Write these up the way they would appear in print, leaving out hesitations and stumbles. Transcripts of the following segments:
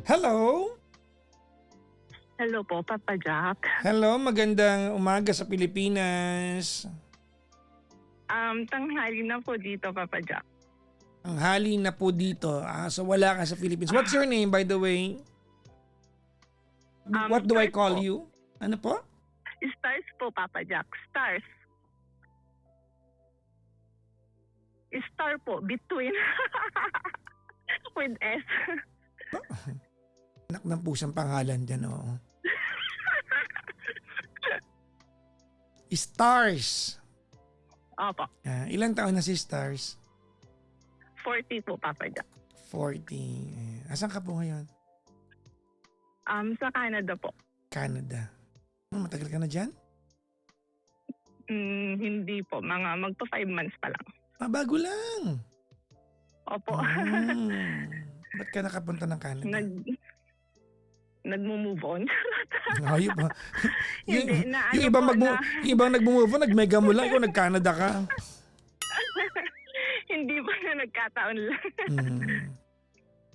Hello? Hello po, Papa Jack. Hello, magandang umaga sa Pilipinas. Tanghali na po dito, Papa Jack. Ang hali na po dito. So wala ka sa Philippines. What's your name, by the way? What do I Stars call po. you? Ano po? Stars po, Papa Jack. Stars. Star po, between. With S. Anak ng pusang pangalan dyan, oo. Stars. Opo, Ilang taon na si Stars? 40 po, Papa Jack. 40. Asan ka po ngayon? Sa Canada po. Canada. Matagal ka na dyan? Hindi po, magpa 5 months pa lang. Bago lang. Opo. Ba't ka nakapunta ng Canada? Nagmo-move on. Ayun pa. Hindi, na ano Yung ibang, po, yung ibang nagmumove on, nag-mega mo lang, ikaw nag-Canada ka. Hindi pa na nagkataon lang.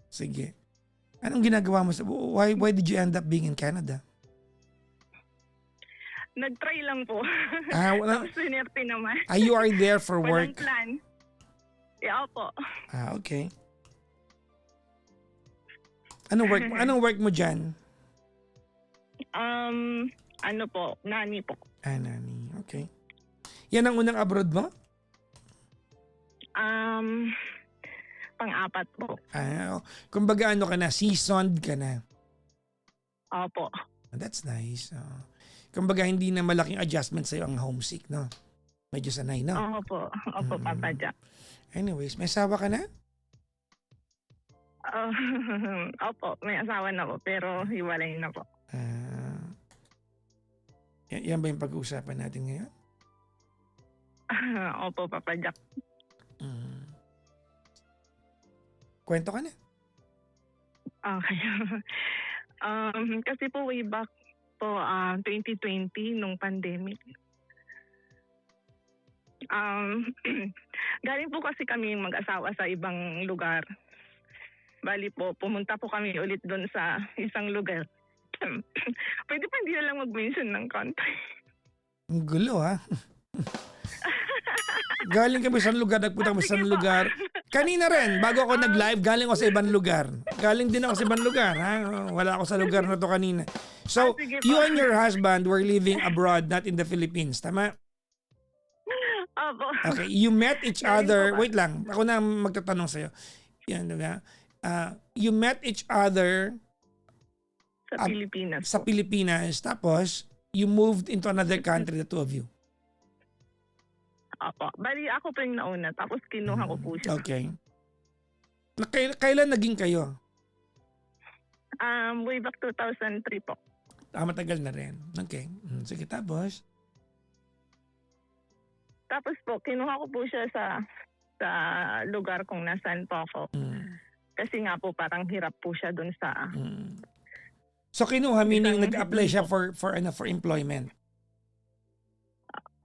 Sige. Anong ginagawa mo? Why did you end up being in Canada? Nag-try lang po. Wala, Tapos sinerte naman. you are there for Walang work? plan. Yeah, opo. Okay. Anong work mo dyan? Ano po, nani po. Nani. Okay. Yan ang unang abroad mo? Pang-apat po. Kumbaga ano ka na, seasoned ka na. Opo. That's nice. Kumbaga hindi na malaking adjustment sa'yo ang homesick, no? Medyo sanay, no? Opo. Opo, Papa Jack. Anyways, may asawa ka na? Opo, may asawa na po, pero hiwalay na po. Yan ba yung pag-uusapan natin ngayon? Opo, Papa Jack. Kwento ka na. Okay. Kasi po way back po 2020 nung pandemic. Galing po kasi kami mag-asawa sa ibang lugar. Bali po, pumunta po kami ulit doon sa isang lugar. Pwede pa hindi na lang mag-mention ng country. Ang gulo, ha? Galing kami sa lugar, nagpunta kami sa lugar. Kanina rin, bago ako nag-live, galing ako sa ibang lugar. Galing din ako sa ibang lugar, ha? Wala ako sa lugar na to kanina. So, Sige you po. and your husband were living abroad, not in the Philippines, tama? Opo. Okay, you met each Galing other. po ba? Wait lang, ako na magtatanong sa'yo. Yan, diba? You met each other Sa Pilipinas sa po. Pilipinas, tapos you moved into another country, the two of you. Opo. Bali ako po yung nauna, tapos kinuha ko po siya. Okay. Kailan naging kayo? Way back 2003 po. Matagal na rin. Okay. Sige, tapos? Tapos po, kinuha ko po siya sa lugar kung nasaan po ako. Kasi nga po parang hirap po siya dun sa... So kinuha, meaning Isang nag-apply siya po. for employment?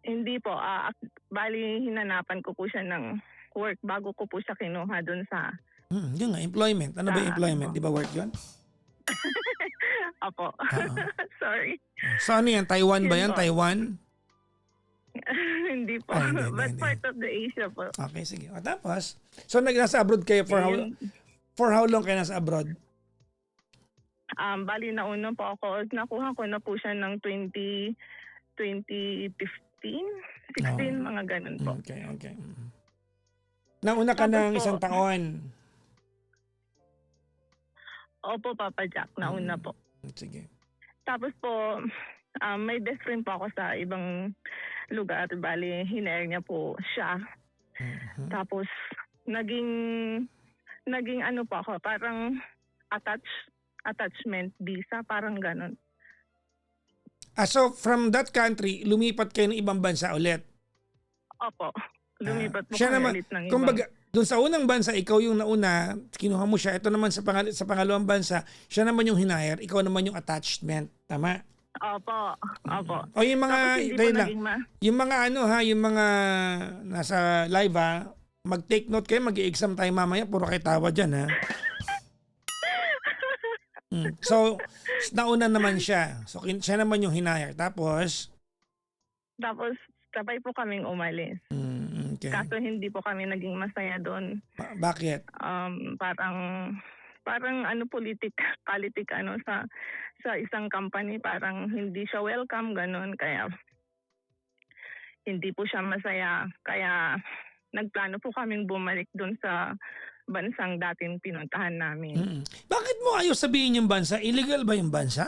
Hindi po. Bali, hinanapan ko po siya ng work bago ko po siya kinuha dun sa... Yun nga, employment. Ano ba yung employment? Di ba work yun? Opo. Sorry. So ano yan? Taiwan ba yan? Yun po. Taiwan? Hindi po. Hindi. But part of the Asia po. Okay, sige. O tapos? So nasa abroad kayo for how long kayo nasa abroad? Bali, nauna po ako. Nakuha ko na po siya ng 2015, 16, mga ganun po. Okay. Nauna ka Tapos ng po, isang taon. Opo, Papa Jack. Nauna po. Sige. Tapos po, may best friend po ako sa ibang lugar. Bali, hinare niya po siya. Tapos, naging ano po ako, parang attachment visa, parang ganun. So from that country, lumipat kayo ng ibang bansa ulit? Opo. Lumipat po Siya kami naman, ulit ng ibang... kumbaga, doon sa unang bansa, ikaw yung nauna, kinuha mo siya. Ito naman sa pangalawang bansa, siya naman yung hinire, ikaw naman yung attachment. Tama? Opo. O yung mga, Tapos hindi po dahil lang, naging yung mga yung mga nasa live mag-take note kayo, mag-i-exam tayo mamaya, puro kayo tawa dyan ha. So, nauna naman siya. So, siya naman yung hinire. Tapos, Tapos sabay po kaming umalis. okay. Kaso hindi po kami naging masaya doon. Bakit? Parang ano politik ano sa isang company, parang hindi siya welcome ganun, kaya hindi po siya masaya. Kaya nagplano po kaming bumalik doon sa bansang dating pinuntahan namin. Bakit mo ayaw sabihin yung bansa? Illegal ba yung bansa?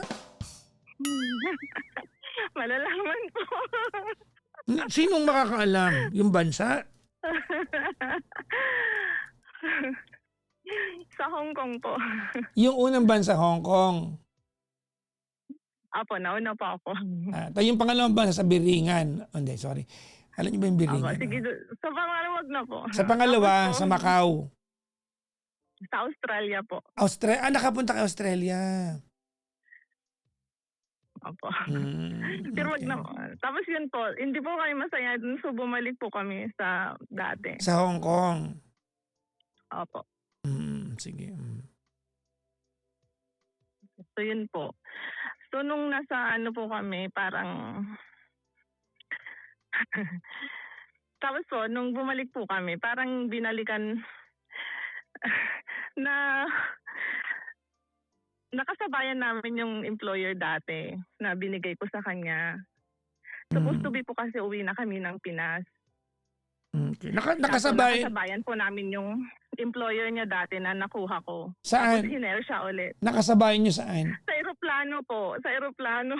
Malalaman po. Sinong makakaalam? Yung bansa? Sa Hong Kong po. Yung unang bansa, Hong Kong. Apo, nauna po ako. Yung pangalawang bansa sa Biringan. Hindi, sorry. Alam niyo ba yung Apo, Biringan? sige, sa pangalawa wag na po. Sa pangalawa, Tapos po, sa Macau. Sa Australia po. Nakapunta kay Australia. Opo. Pero wag Okay. na po. Tapos yun po, hindi po kami masaya dun, so bumalik po kami sa dati. Sa Hong Kong. Opo. Sige. So yun po. So nung nasa ano po kami, parang tapos po, nung bumalik po kami, parang binalikan na nakasabayan namin yung employer dati na binigay ko sa kanya. Supposed to be po kasi uwi na kami ng Pinas. Okay. Kaso Nakasabay. nakasabayan po namin yung employer niya dati na nakuha ko. Saan? Tapos hinire siya ulit. Nakasabayan niyo saan? Sa eroplano po. Sa eroplano.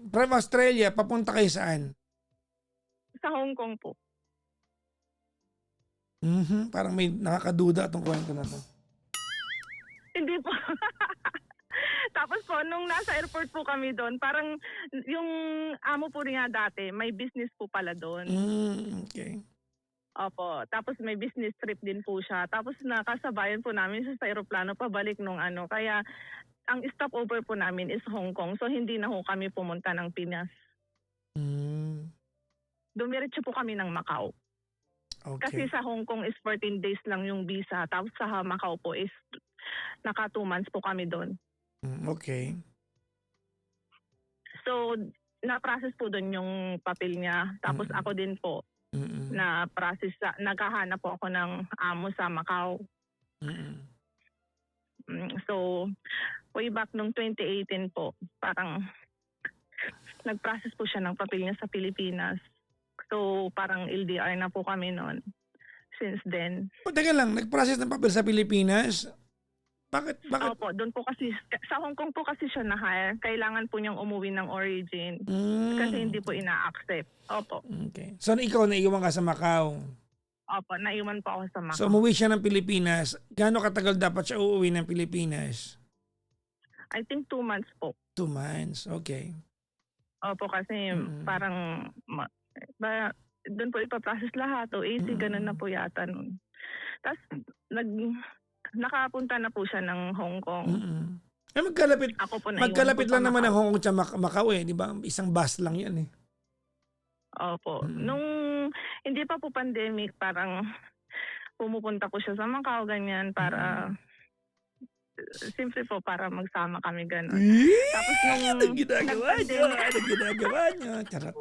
From Australia, papunta kayo saan? Sa Hong Kong po. Parang may nakakaduda itong kwento na to. Hindi po. Tapos po, nung nasa airport po kami doon, parang yung amo po niya dati, may business po pala doon. Okay. Opo. Tapos may business trip din po siya. Tapos nakasabayan po namin siya sa aeroplano pabalik nung ano. Kaya ang stopover po namin is Hong Kong. So hindi na ho kami pumunta ng Pinas. Dumiretso po kami ng Macau. Kasi Okay. sa Hong Kong is 14 days lang yung visa. Tapos sa Macau po is naka 2 months po kami doon. Okay. So na-process po doon yung papel niya. Tapos ako din po na-process, naghahanap po ako ng amo sa Macau. So way back nung 2018 po, parang nag-process po siya ng papel niya sa Pilipinas. So parang LDR na po kami noon. Since then. Teka lang, nag-process ng papel sa Pilipinas? Bakit? Opo, doon po kasi, sa Hong Kong po kasi siya na-hire. Kailangan po niyang umuwi ng origin. Kasi hindi po ina-accept. Opo. Okay. So ikaw naiwan ka sa Macau. Opo, naiwan po ako sa Macau. So umuwi siya ng Pilipinas. Gaano katagal dapat siya uuwi ng Pilipinas? I think 2 months po. 2 months. Okay. Opo, kasi parang doon po ipaprocess lahat. O 80, ganun na po yata nun. Tapos nakapunta na po siya ng Hong Kong. Magkalapit. Ako po naiwan Magkalapit po lang sa naman Macau. ang Hong Kong sa Macau eh. Di ba? Isang bus lang yan eh. Opo. Nung hindi pa po pandemic, parang pumupunta po siya sa Macau, ganyan, para simple po para magsama kami ganun. Tapos nung Anong ginagawa niyo? nag-pandemic- Anong ginagawa niyo? Charot.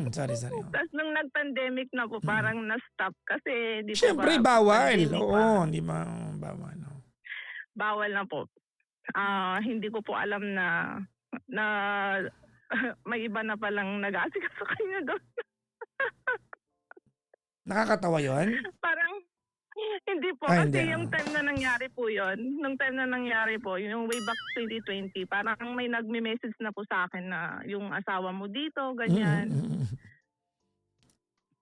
Sorry. Tapos nung nag-pandemic na po, parang na-stop kasi di po Siyempre, ba, bawal. pandemic pa. Oo, di ba? Bawal. No? Bawal na po. Hindi ko po alam na may iba na palang nag-aasikaso sa kanya doon. Nakakatawa yon. Parang hindi po. Ah, Kasi hindi, yung time na nangyari po yun, nung time na nangyari po, yung way back 2020, parang may nagme-message na po sa akin na yung asawa mo dito, ganyan.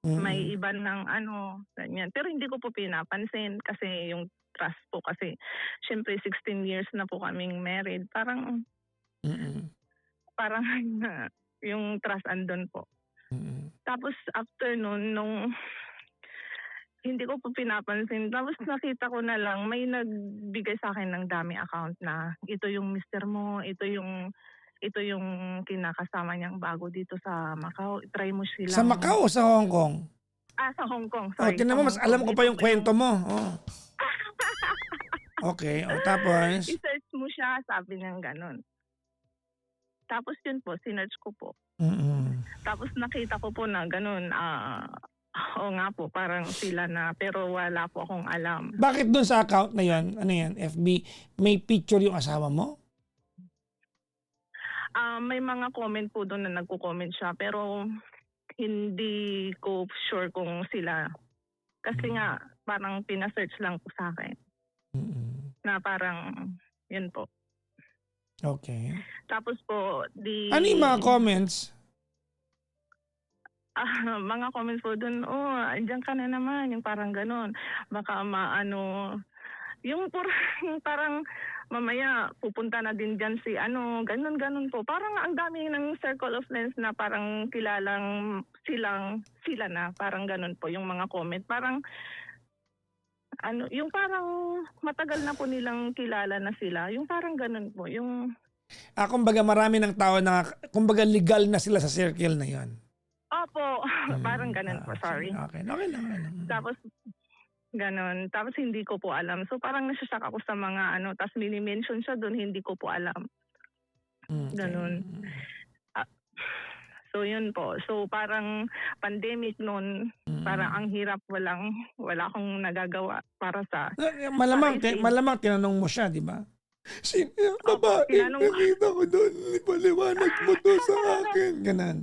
May iba ng ano, ganyan. Pero hindi ko po pinapansin kasi yung trust po kasi syempre 16 years na po kaming married. Parang yung trust andun po. Tapos after nun, nung hindi ko po pinapansin. Tapos nakita ko na lang, may nagbigay sa akin ng dami account na ito yung mister mo, ito yung kinakasama niyang bago dito sa Macau. Try mo sila. Sa Macau o sa Hong Kong? Sa Hong Kong. Oh, Sorry. tinan mo, mas alam ko pa yung kwento mo. Oh. Okay, tapos? I-search mo ka, sabi niya gano'n. Tapos yun po, sinearch ko po. Tapos nakita ko po na gano'n, oo nga po, parang sila na, pero wala po akong alam. Bakit dun sa account na yan, ano yan, FB, may picture yung asawa mo? May mga comment po doon na nagko-comment siya, pero hindi ko sure kung sila. Kasi nga, parang pina-search lang po sa akin. Na parang, yun po. Okay. Tapos po, Ano yung mga comments? mga comments po doon, andyan ka na naman, yung parang ganon. Baka maano, yung parang mamaya pupunta na din dyan si ganon po. Parang ang dami ng circle of friends na parang kilalang sila na, parang ganon po yung mga comment. Parang, yung parang matagal na po nilang kilala na sila. Yung parang ganon po, yung... Kumbaga marami ng tao na, kumbaga legal na sila sa circle na yon. Opo, parang ganun po, sorry. Okay lang. Tapos, ganun. Tapos hindi ko po alam. So parang nasasyak ako sa mga tapos mini-mention siya doon, hindi ko po alam. Ganun. So yun po. So parang pandemic noon, parang ang hirap, wala akong nagagawa para sa... Malamang tinanong mo siya, di ba? Sino yung babae? Nakita ko doon, paliwanag mo to sa akin. Ganon.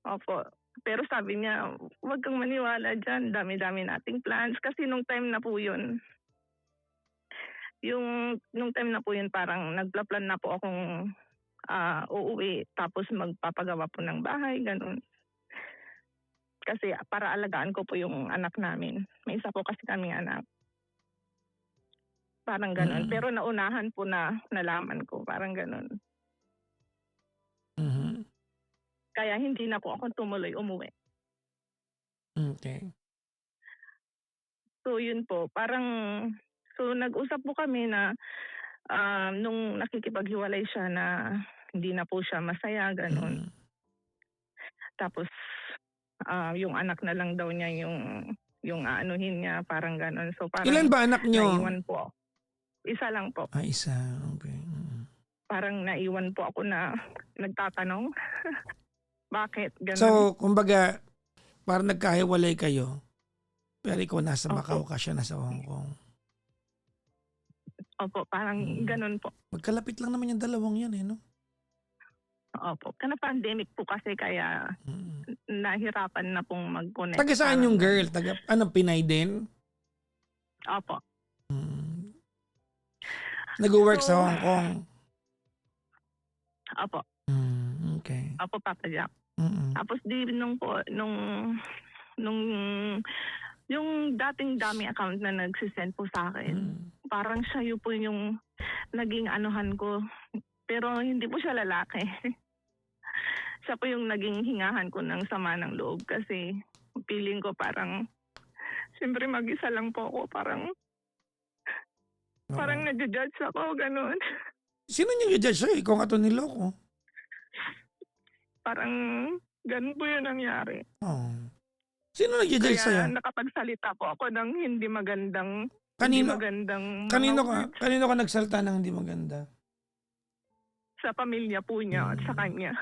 Opo. Pero sabi niya, huwag kang maniwala dyan. Dami-dami nating plans. Kasi nung time na po yun, parang nagpla-plan na po akong uuwi. Tapos magpapagawa po ng bahay, ganun. Kasi para alagaan ko po yung anak namin. May isa po kasi kaming anak. Parang ganun. Pero naunahan po na nalaman ko. Parang ganun. Kaya hindi na po ako tumuloy umuwi. Okay. So yun po, so nag-usap po kami na nung nakikipaghiwalay siya na hindi na po siya masaya, ganun. Tapos yung anak na lang daw niya yung aanuhin niya, parang ganun. So parang ilan ba anak niyo? Naiwan po. Isa lang po. Isa. Okay. Parang naiwan po ako na nagtatanong. Bakit? Ganun. So, kumbaga, parang nagkahiwalay kayo, pero ikaw nasa Macau ka, siya nasa Hong Kong. Opo, parang ganun po. Magkalapit lang naman yung dalawang yan, no? Opo. Kana pandemic po kasi kaya nahirapan na pong mag-connect. Taga saan yung girl? Pinay din? Opo. Nag-work sa Hong Kong? Opo. Okay. Opo, Papa Jack. Tapos nung yung dating dami account na nagsisend po sa akin, parang siya po yung naging anuhan ko. Pero hindi po siya lalaki. Siya po yung naging hingahan ko ng sama ng loob kasi feeling ko parang, siyempre mag-isa lang po ako, parang nag-judge ako, ganun. Sino niyang i-judge sa'yo? Ikaw nga ito niloko. Parang ganun po yung nangyari. Sino nag-judge sa'yo? Kaya nakapagsalita po ako ng hindi magandang... Kanino ka words nagsalta ng hindi maganda? sa pamilya po niya at sa kanya.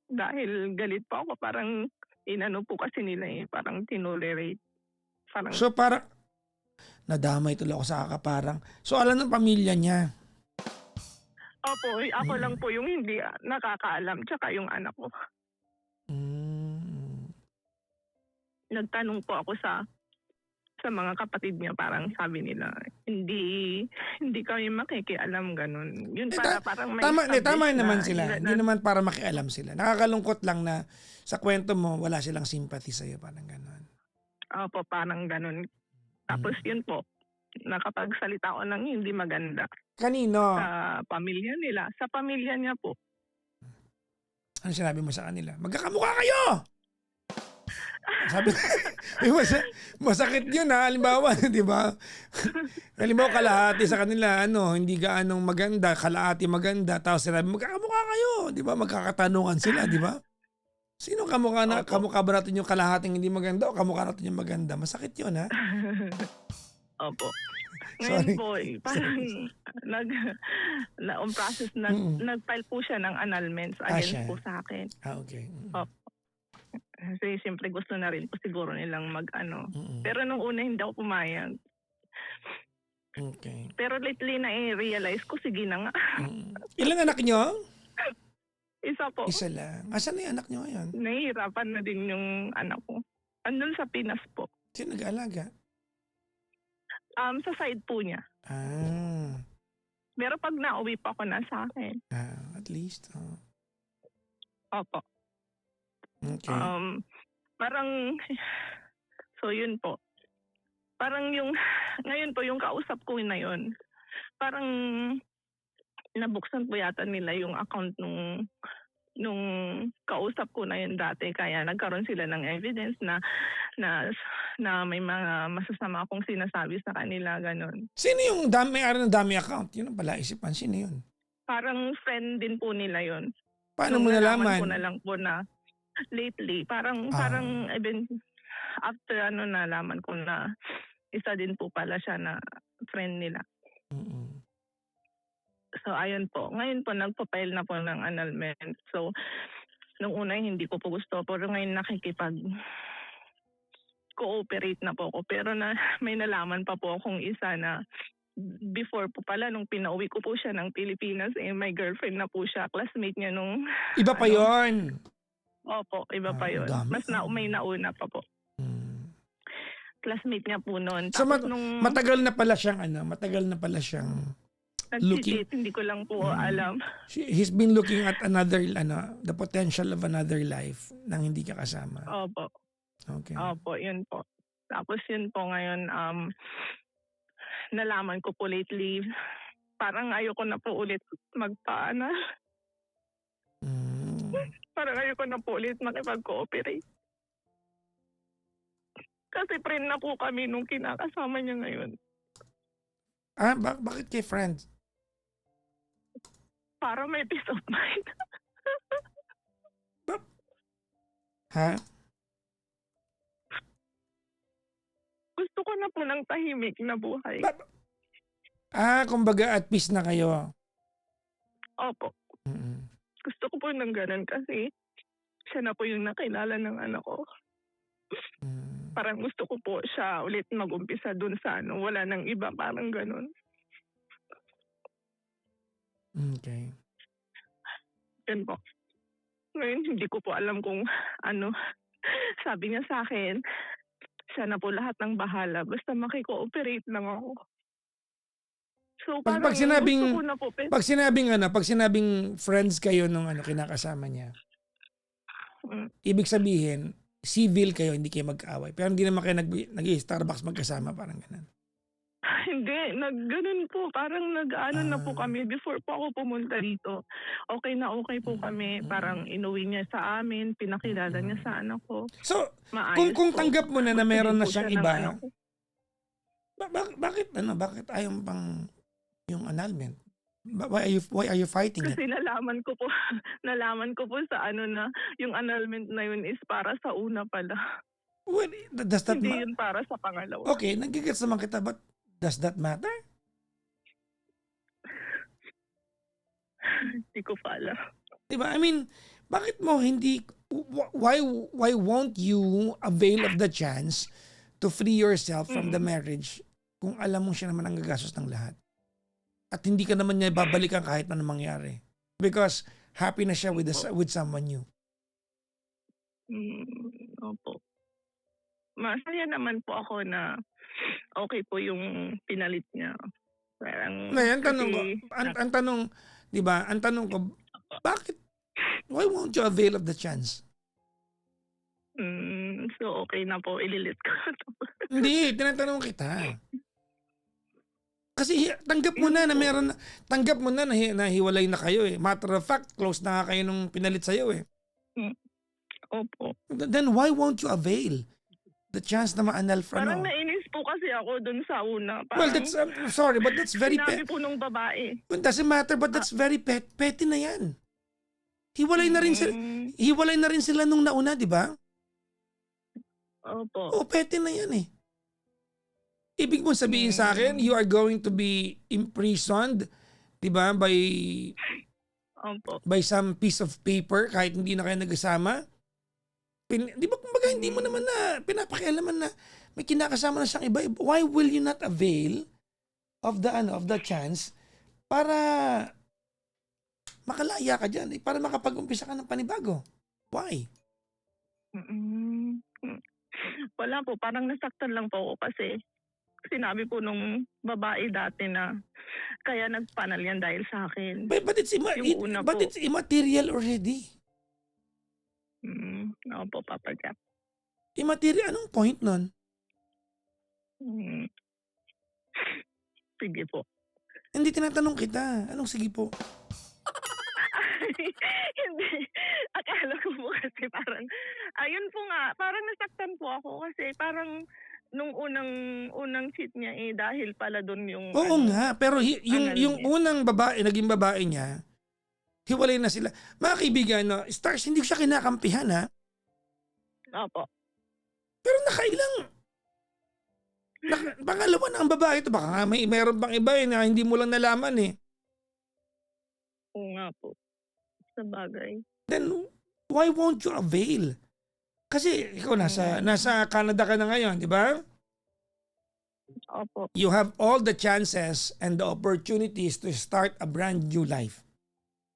Dahil galit po ako, parang inano po kasi nila parang tinolerate. Parang, So parang, nadamay tuloy ako sa kakaparang. So alam ng pamilya niya? opo, ako lang po yung hindi nakakaalam, tsaka yung anak ko. Nagtanong po ako sa mga kapatid niya, parang sabi nila, hindi kami makikialam, ganun. Yun parang may Tama naman na, sila. Hindi naman para makialam sila. Nakakalungkot lang na sa kwento mo, wala silang sympathy sa'yo. Parang ganun. Opo, parang ganun. Tapos yun po, nakapagsalita ako ng hindi maganda. Kanino? Sa pamilya nila. Sa pamilya niya po. Ano sinabi mo sa kanila? Magkakamukha kayo! Sabi, masakit yun ha, halimbawa, di ba? Halimbawa, kalahati sa kanila, hindi gaanong maganda, kalahati maganda, tapos sinabi, magkakamukha kayo, di ba? Magkakatanungan sila, di ba? Sino kamukha ba natin yung kalahating hindi maganda o kamukha natin yung maganda? Masakit yun ha? Opo. Ngayon Sorry. po, parang on process, Mm. nag-file po siya ng annulments against Siya. po sa akin. Okay. Opo. Kasi siyempre gusto na rin po siguro nilang Mm. Pero nung una hindi ako pumayag. Okay. Pero lately na-realize ko, sige na nga. Ilang anak nyo? Isa po. Isa lang. Asan na yung anak nyo ngayon? Nahihirapan na din yung anak ko. Andun sa Pinas po. Sino nag-aalaga? Sa side po niya. Pero pag nauwi pa ako, nasa akin. At least. Opo. Okay. Parang, so yun po. Parang ngayon po, yung kausap ko na yun, parang nabuksan po yata nila yung account nung kausap ko na yun dati. Kaya nagkaroon sila ng evidence na may mga masasama akong sinasabi sa kanila, ganun. Sino yung may-ari ng dami account? Yun ang pala isipan. Sino yun? Parang friend din po nila yun. Paano Nung mo nalaman ko nalaman? na lang po na lately, parang even after nalaman ko na isa din po pala siya na friend nila. Mm-mm. So ayun po. Ngayon po nagpa-file na po ng annulment. So nung una hindi ko po gusto, pero ngayon cooperate na po ako. Pero may nalaman pa po akong isa na before po pala nung pinauwi ko po siya ng Pilipinas, may girlfriend na po siya. Classmate niya nung Iba pa yon. Opo, iba pa yun. Dami. Mas may nauna pa po. Classmate niya po noon. So Tapos nung matagal na pala siyang looking. nag-cheat, hindi ko lang po alam. He's been looking at another the potential of another life nang hindi ka kasama. Opo. Okay. Opo, yun po. Tapos yun po ngayon, nalaman ko po lately, parang ayoko na po ulit magpaana. Parang ayoko na po ulit makipag-cooperate. Kasi friend na po kami nung kinakasama niya ngayon. Bakit kay friend? Para may peace of mind. Ha? Gusto ko na po ng tahimik na buhay. Kumbaga at peace na kayo. Opo. Mm-mm. Gusto ko po ng ganun kasi siya na po yung nakilala ng anak ko. Parang gusto ko po siya ulit mag-umpisa dun sa wala nang iba, parang ganun. Okay. Yan po. Ngayon, hindi ko po alam kung sabi niya sa akin, siya na po lahat ng bahala, basta makikooperate lang ako. So parang Pag sinabing gusto ko na po. pag sinabing friends kayo nung kinakasama niya. Ibig sabihin, civil kayo, hindi kayo mag-away. Pero hindi naman kayo nag-Starbucks magkasama, parang ganun. Hindi, ganun po. Parang na po kami before po ako pumunta dito. Okay na okay po kami. Parang inuwi niya sa amin, pinakilala niya sa anak ko. So, Maayos kung po. tanggap mo na Gusto meron din na po siyang siya ng iba, anak ko. bakit ayaw pang yung annulment? Why are you fighting it? Kasi nalaman ko po sa na yung annulment na yun is para sa una pala. Well, does that Hindi yun para sa pangalawa. Okay, nagigets naman kita, but does that matter? Hindi ko pa alam. Diba? I mean, bakit mo hindi, why won't you avail of the chance to free yourself from the marriage kung alam mo siya naman ang gagastos ng lahat? At hindi ka naman niya babalikan kahit ano mangyari. Because happy na siya with someone new. Opo. Masaya naman po ako na okay po yung pinalit niya. Parang Ngayon, tanong ko, kasi- ang tanong, di ba, ang tanong ko, bakit, why won't you avail of the chance? So okay na po, ililit ko. Hindi, tinatanong kita. Kasi tanggap mo na hiwalay na kayo eh. Matter of fact, close na nga kayo nung pinalit sa'yo eh. Opo. Then why won't you avail the chance na ma-annul from Parang nainis po kasi ako dun sa una. Well, Parang that's, sorry, but that's very sinabi po nung babae. It doesn't matter, but that's very petty na yan. Hiwalay na rin sila nung nauna, di ba? Opo. O, petty na yan eh. Ibig mo sabihin sa akin, you are going to be imprisoned, 'di ba, Opo. by some piece of paper kahit hindi na kayo nagkasama? 'Di ba kumbaga hindi mo naman na pinapakialaman na may kinakasama na siyang iba. Why will you not avail of the chance para makalaya ka diyan, para makapag-umpisa ka ng panibago? Why? Mm. Wala po, parang nasaktan lang po ako kasi sinabi po nung babae dati na kaya nagpanal yan dahil sa akin. But Yung una po. it's immaterial already. Opo, Papa Jack. Immaterial, anong point nun? Mm. Sige po. Hindi tinatanong kita. Anong sige po? Hindi. Akala ko po kasi parang, ayun po nga, parang nasaktan po ako kasi parang nung unang cheat niya dahil pala doon yung Oo nga, pero yung niya. unang babae, naging babae niya, hiwalay na sila. Mga kaibigan, no, Stars, hindi ko siya kinakampihan, ha? Opo. Pero pangalawa na ang babae ito. Baka nga mayroon pang iba na hindi mo lang nalaman eh. Oo nga po. Sa bagay. Then, why won't you avail? Kasi ikaw nasa Canada ka na ngayon, di ba? Opo. You have all the chances and the opportunities to start a brand new life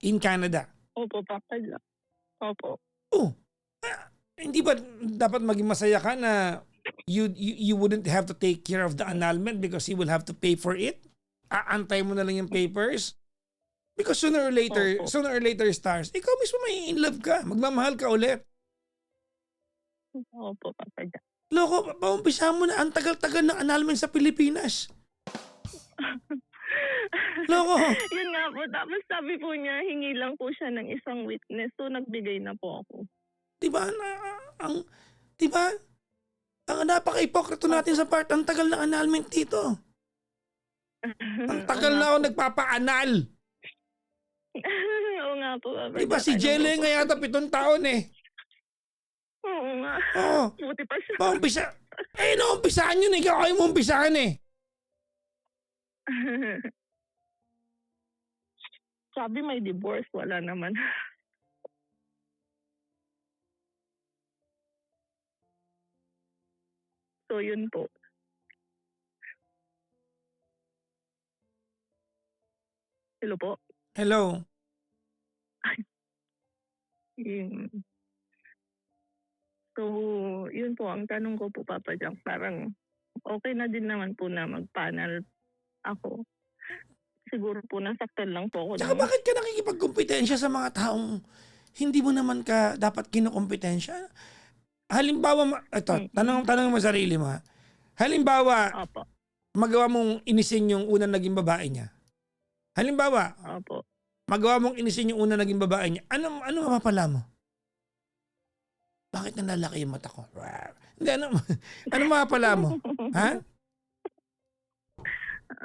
in Canada. Opo, Papa Jack. Opo. Oh, hindi ba dapat maging masaya ka na you wouldn't have to take care of the annulment because you will have to pay for it? Aantay mo na lang yung papers? Because sooner or later, Stars, ikaw mismo may in love ka. Magmamahal ka ulit. Opo, Papa Jack. Loko, paumpisa mo na. Ang tagal-tagal ng annulment sa Pilipinas. Loko. Yun nga po. Tapos sabi po niya, hingi lang po siya ng isang witness. So, nagbigay na po ako. Diba? Diba? Ang napaka-ipokrito natin sa part. Ang tagal ng annulment dito. Ang tagal na ako nagpapa-anal. Oo nga po. Papa Diba Jack. si Jelle nga yata 7 taon eh. Oo nga. Oo. Buti pa siya. Paumpisa. Naumpisahan yun eh. Ikaw mo umpisahan eh. Sabi may divorce. Wala naman. So, yun po. Hello po. Hello. Yun. So, yun po. Ang tanong ko po, Papa Jack, parang okay na din naman po na mag-panel ako. Siguro po nasaktan lang po ako. Tsaka bakit ka nakikipagkompetensya sa mga taong hindi mo naman ka dapat kinukompetensya? Halimbawa, tanong mo sarili mo ha. Halimbawa, Opo. magawa mong inisin yung unang naging babae niya. Halimbawa, Opo. magawa mong inisin yung unang naging babae niya. Ano mapapala mo? Bakit nalalaki yung mata ko? Hindi, ano mapapala mo? Ha?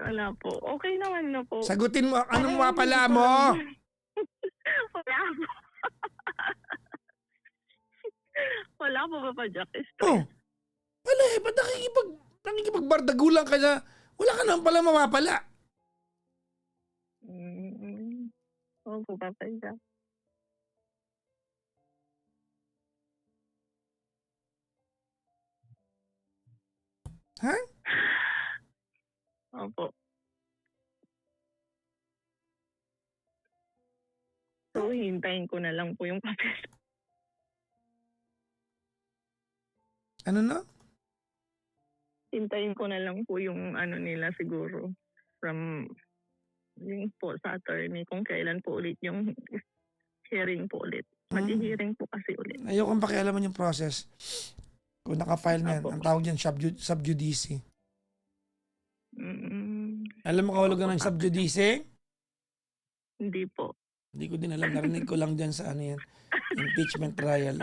Wala po. Okay naman na po. Sagutin mo, anong mapapala mo? Wala po. Wala po, Papa Jack. Oh, wala eh. Ba't nakikipagbardagulan ka na? Wala ka naman pala mapapala. Opo, Papa Jack. Ha? Opo. So, hintayin ko na lang po yung papel. Ano na? Hintayin ko na lang po yung nila siguro from yung po sa attorney kung kailan po ulit yung hearing po ulit. Mag-hearing po kasi ulit. Ayokong pakialaman yung process. Kung naka-file na yan, Opo. ang tawag yan sub judice. Mm, Alam mo kahulugan ng sub judice? Hindi po. Hindi ko din alam. Narinig ko lang dyan sa impeachment trial.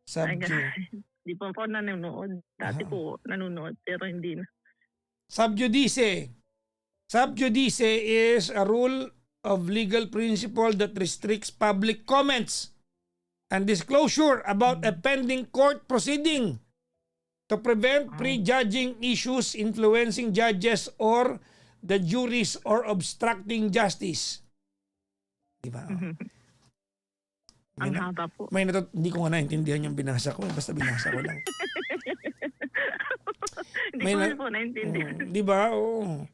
Sub Hindi po ako nanonood. Dati po nanonood pero hindi na. Sub judice. Sub judice is a rule of legal principle that restricts public comments and disclosure about a pending court proceeding to prevent prejudging issues influencing judges or the juries or obstructing justice. Diba? Ang haba po. Hindi ko nga naintindihan yung binasa ko. Basta binasa ko lang. Hindi ko rin po naintindihan. Di ba? Oo.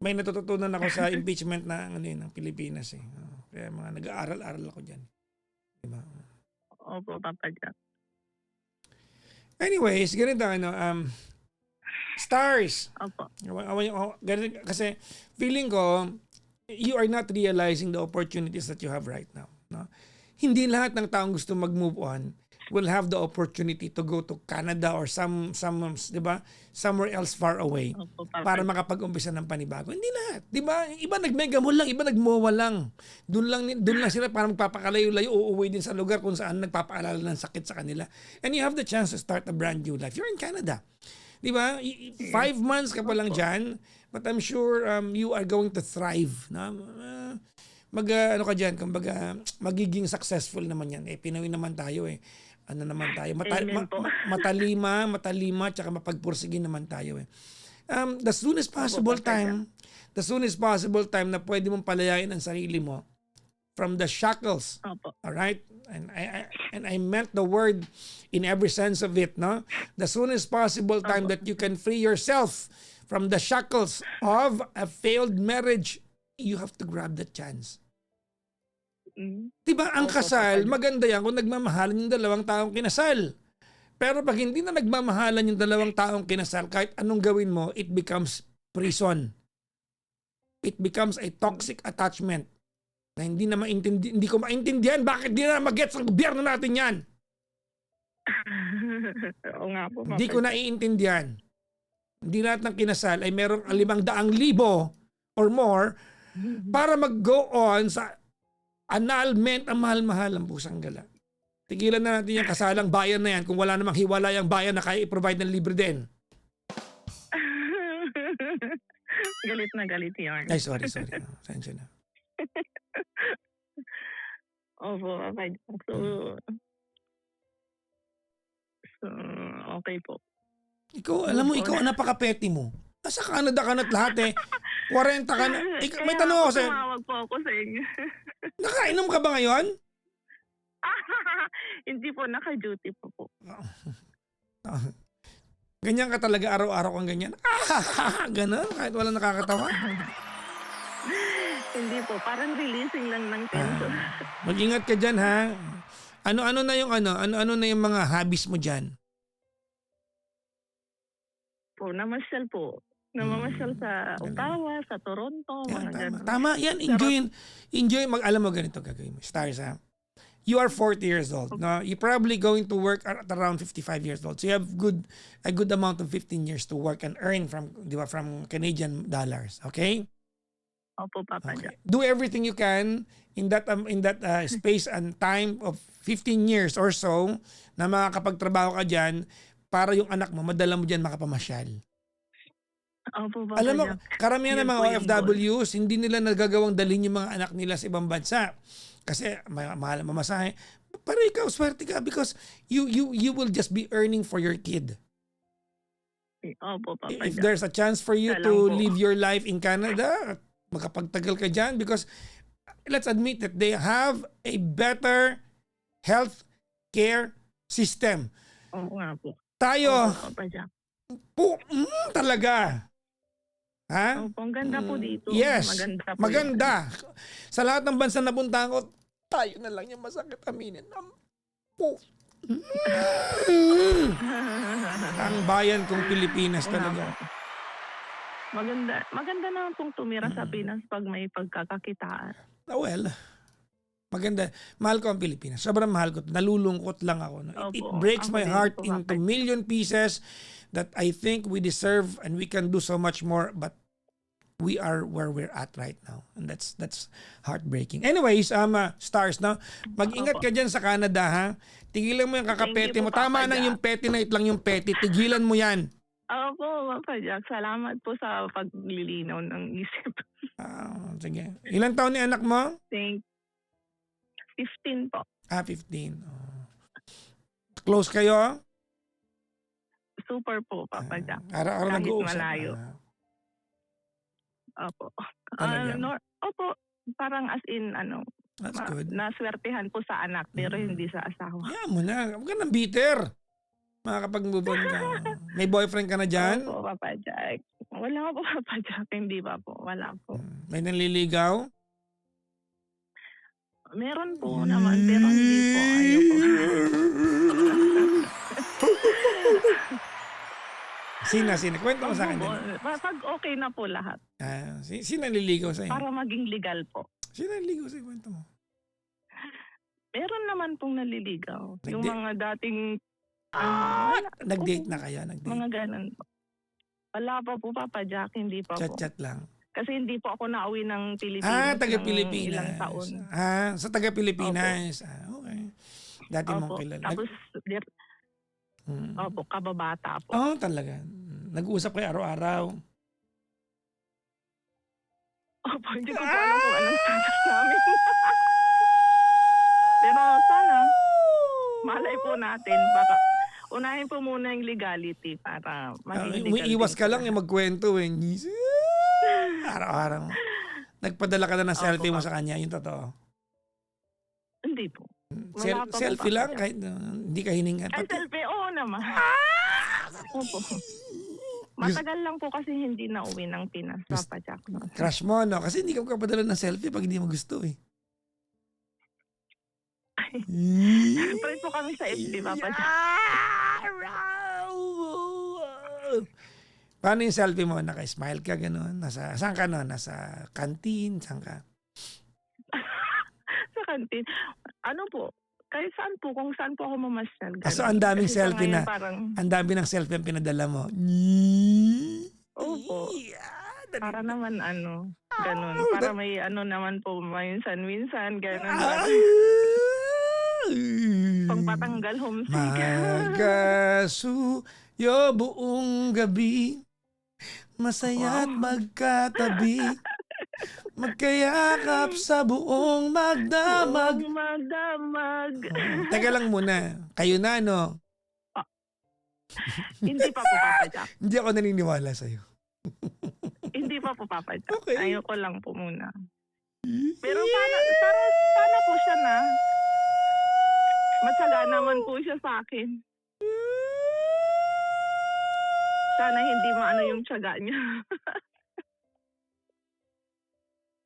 May natututunan ako sa impeachment ng Pilipinas eh. Kaya mga nag-aaral-aral ako diyan. Di ba? Opo, Papa Jack. Anyways, ganito stars. Opo. Ganito, kasi feeling ko you are not realizing the opportunities that you have right now, no? Hindi lahat ng taong gusto mag-move on will have the opportunity to go to Canada or di ba? Somewhere else far away para makapag-umpisa ng panibago. Hindi lahat, di ba? Iba nag-mega mall lang, iba nag-MOA lang. Doon lang sila para magpapakalayo-layo, uuwi din sa lugar kung saan nagpapaalala ng sakit sa kanila. And you have the chance to start a brand new life. You're in Canada. Di ba? 5 months ka pa lang dyan, but I'm sure you are going to thrive. No? Ano ka dyan, kumbaga, magiging successful naman yan. Pinoy naman tayo eh. Ano naman tayo, matalima, tsaka mapagpursige naman tayo eh. The soonest possible time na pwede mong palayain ang sarili mo from the shackles. Alright? And I meant the word in every sense of it, no? The soonest possible time that you can free yourself from the shackles of a failed marriage, you have to grab the chance. Diba ang kasal, maganda yan kung nagmamahalan yung dalawang taong kinasal. Pero pag hindi na nagmamahalan yung dalawang taong kinasal, kahit anong gawin mo, it becomes prison. It becomes a toxic attachment na hindi ko maintindihan bakit di na mag-gets ang gobyerno natin yan. Oo nga po. Hindi ko naiintindihan. Hindi lahat ng kinasal ay merong 500,000 or more para mag-go on sa annulment ang mahal-mahal ang pusang gala. Tigilan na natin yung kasalang bayan na yan kung wala namang hiwalay ang bayan na kaya i-provide ng libre din. Galit na galit yarn. Ay, sorry. Sensya na. Opo, okay. So, okay po. Ikaw, alam mo, ikaw ang napaka-petty mo. Nasa Canada ka na't lahat eh. 40 ka na. May tanong ako sa'yo. Tumawag po ako sa inyo. Nakainom ka ba ngayon? Hindi po, naka-duty po. Ganyan ka talaga araw-araw kang ganyan. Ganon, kahit wala nakakatawa. Hindi po, parang releasing lang ng tension. Mag-ingat ka dyan ha. Ano-ano na yung mga hobbies mo dyan? Namasyal po. Namamasyal sa Ottawa, sa Toronto, Yan, mga ganun. tama, yan. Enjoy. Alam mo ganito gagawin mo. Stars ha. You are 40 years old. No? You're probably going to work at around 55 years old. So you have a good amount of 15 years to work and earn from Canadian dollars. Okay? Opo, Papa Jack. Do everything you can in that space and time of 15 years or so na makakapagtrabaho ka dyan para yung anak mo, madala mo dyan makapamasyal. Opo, Papa Alam mo, Jack. karamihan ng mga OFWs, hindi nila nagagawang dalhin yung mga anak nila sa ibang bansa. Kasi mahal ang mamasahe. Pero ikaw, swerte ka because you will just be earning for your kid. Opo, Papa If Jack. there's a chance for you Alam to po. live your life in Canada, makapagtagal ka dyan because let's admit that they have a better health care system. Oo nga po. Tayo, Opo, Papa Jack. talaga. Ha? Opo, ang ganda po dito. Yes, Maganda po. maganda. Sa lahat ng bansa na puntahan ko, tayo na lang yung masakit aminin. Ang bayan kong Pilipinas talaga. Maganda na pong tumira sa Pinas pag may pagkakakitaan. Well, maganda. Mahal ko ang Pilipinas. Sobrang mahal ko. Nalulungkot lang ako. No? It Opo, breaks ako my din heart po, into Papa. million pieces that I think we deserve and we can do so much more, but we are where we're at right now. And that's heartbreaking. Anyways, Stars, no? Mag-ingat ka dyan sa Canada, ha? Tigilan mo yung kakapete Thank you mo. po, Tama Papa nang Jack. yung petty night lang yung petty. Tigilan mo yan. Opo, Papa Jack. Salamat po sa paglilinaw ng isip. Sige. Ilang taon ni anak mo? Thank 15 po. 15. Oh. Close kayo? super po, Papa Jack. Araw-araw Kahit nag-uusap. malayo. Opo. Talaga. Opo, parang as in That's good. naswertehan po sa anak pero hindi sa asawa. Hayaan mo na. Huwag ka nang bitter. Makakapag-move on ka. May boyfriend ka na dyan? Opo, Papa Jack. Wala po, Papa Jack. Hindi pa po. Wala po. May nanliligaw? Meron po naman pero hindi po. Ayoko. Sina? Kwento mo sa akin. Opo, din. pag okay na po lahat. Sino nanliligaw sa'yo? Para maging legal po. Sino nanliligaw sa'yo? Kwento mo. Meron naman pong naliligaw. Yung Nagdi- mga dating Nag-date na kayo? Nag-date? mga ganun po. Wala pa po, Papa Jack. Hindi pa po. Chat-chat lang. Kasi hindi po ako nauwi ng Pilipinas. Taga-Pilipinas. ng ilang taon. Sa taga-Pilipinas. Okay. Dati mong Opo. kilala. Tapos, opo, kababata po. Talaga. Nag-uusap kayo araw-araw. Opo, hindi ko po alam kung anong status namin. Pero sana, malay po natin. Baka unahin po muna yung legality para maging legal. Iwas din ka po lang yung magkwento eh. Araw-araw. Nagpadala ka na ng selfie mo sa kanya. Yung totoo. Hindi po. Wala pa po, Selfie Papa lang Jack. kahit hindi ka hiningan. Ay, selfie, oo naman. Opo. Matagal lang po kasi hindi na uwi ng Pinas, Papa Jack. Crush mo, no? Kasi hindi ka magpapadala ng selfie pag hindi mo gusto eh. Friend po kami sa FB, Papa Jack. Paano yung selfie mo? Naka-smile ka, gano'n? Saan ka no? Nasa canteen? Saan ka? Sa kantin. Ano po? Kahit saan po, kung saan po ako mamasyal. So, ang daming Kasi sa selfie ngayon na. Parang, Ang dami ng selfie ang pinadala mo. opo. Para naman ganun. Para may naman po, minsan-minsan, ganun. Pangpatanggal homesick. Magkasuyo buong gabi, masaya't magkatabi, magkayakap sa buong magdamag. Magdamag. Teka lang muna, kayo na no? Hindi pa po, Papa Jack. Hindi ako naniniwala sa'yo. Hindi pa po, Papa Jack. Okay. Ayoko lang po muna. Pero sana po siya na. Matyaga naman po siya sa akin. Sana hindi maano yung tiyaga niya.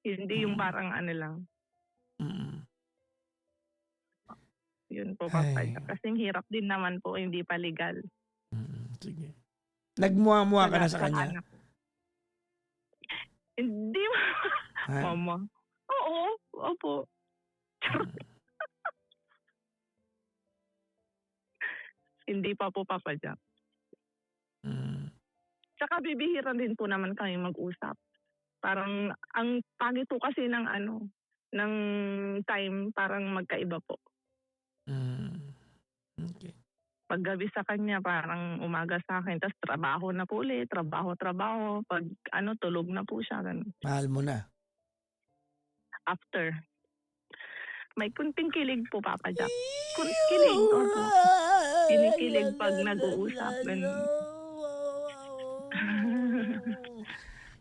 Hindi yung parang lang. Yun po, Papa Jack. Kasing hirap din naman po, hindi pa legal. Sige. Nagmuha-muha ka na sa kanya? anak. Hindi. Ha? Mama. Oo. Opo. Hindi pa po, Papa Jack. Tsaka bibihira din po naman kami mag-usap. Parang, ang pangit po kasi ng ng time, parang magkaiba po. Okay. Paggabi sa kanya, parang umaga sa akin. Tapos trabaho na po ulit. Trabaho. Pag tulog na po siya. Ganun. Mahal mo na. After. May kunting kilig po, Papa Jack. Kilig. Opo. Kinikilig pag nag-uusap. Ganun.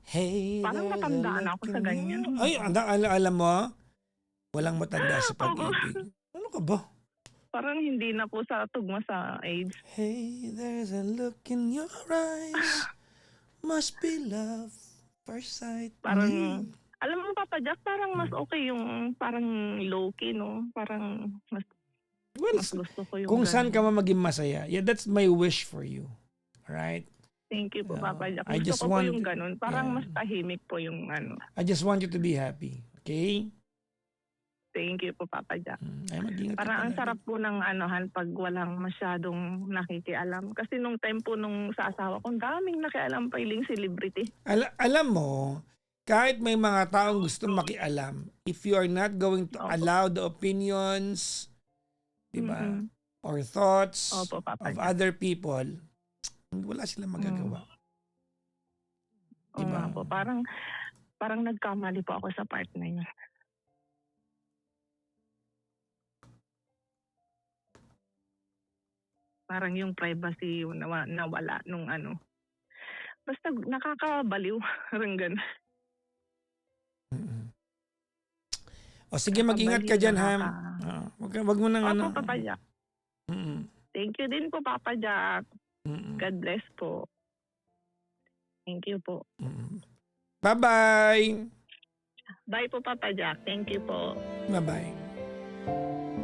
Hey, Parang matanda na ako sa ganyan. Ay, alam mo, walang matanda sa pag-ibig. Ano ka ba? Parang hindi na po sa tugma sa age. Hey, there's a look in your eyes. Must be love first sight. Parang, alam mo, Papa Jack, parang mas okay yung parang low-key, no? Parang mas gusto ko yung Kung saan ka ganun. maging masaya, yeah, that's my wish for you. Alright? Thank you po, Papa Jack. I just Gusto ko po want- yung ganun. Parang yeah. mas tahimik po yung I just want you to be happy. Okay? Thank you po, Papa Jack. Ay, mag-ingat ka Parang ang palagi. sarap po ng pag walang masyadong nakikialam. Kasi nung time po nung sa asawa ko, ang daming nakialam pa iling celebrity. Alam mo, kahit may mga taong gustong makialam, if you are not going to Opo. allow the opinions, di ba, Mm-mm. or thoughts Opo, Papa of Jack. other people, wala silang magagawa. Oo Diba? nga po, parang nagkamali po ako sa part na yun. parang yung privacy yung nawala nung ano. Basta nakakabaliw, parang gano'n. Mm. O sige, mag-ingat ka Nakakabaliw, dyan, ha. Wag mo nang Opo, ano. Papa Jack. Mm, Thank you din po, Papa Jack. mm, God bless po. Thank you po. mm. Bye-bye. Bye po, Papa Jack. Thank you po. Bye-bye.